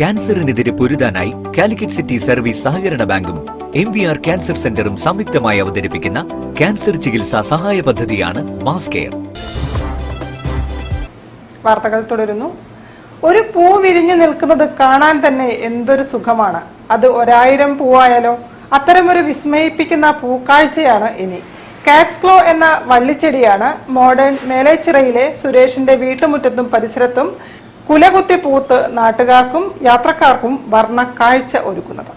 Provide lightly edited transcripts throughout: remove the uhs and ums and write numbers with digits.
ക്യാൻസറിനെതിരെ പൊരുതാനായി Calicut city service സഹകരണ ബാങ്കും MVR cancer സെന്ററും സംയുക്തമായി അവതരിപ്പിക്കുന്ന ക്യാൻസർ ചികിത്സാ സഹായ പദ്ധതിയാണ് മാസ് കെയർ. വാർത്തകൾ തുടരുന്നു. ഒരു പൂ വിരിഞ്ഞു നിൽക്കുന്നത് കാണാൻ തന്നെ എന്തൊരു സുഖമാണ്. അത് 1000 പൂവായാലോ? അത്തരമൊരു വിസ്മയിപ്പിക്കുന്ന പൂക്കാഴ്ചയാണ് ഇനി. കാറ്റ്സ്ക്ലോ എന്ന വള്ളിച്ചെടിയാണ് മോഡേൺ മേലേച്ചിറയിലെ സുരേഷിന്റെ വീട്ടുമുറ്റത്തും പരിസരത്തും കുലകുത്തി പൂത്ത് നാട്ടുകാർക്കും യാത്രക്കാർക്കും വർണ്ണ കാഴ്ച ഒരുക്കുന്നത്.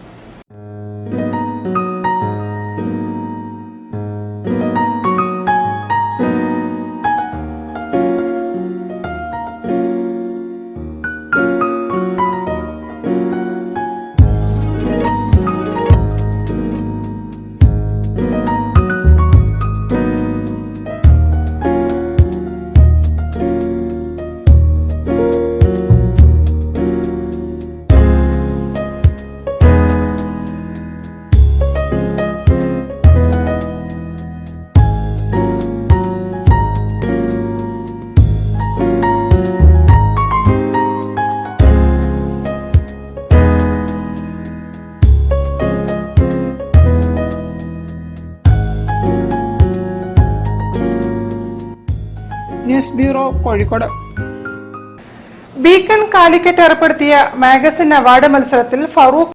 News bureau, Kozhikode. Beacon Calicut ഏർപ്പെടുത്തിയ മാഗസിൻ അവാർഡ് മത്സരത്തിൽ ഫറൂഖ്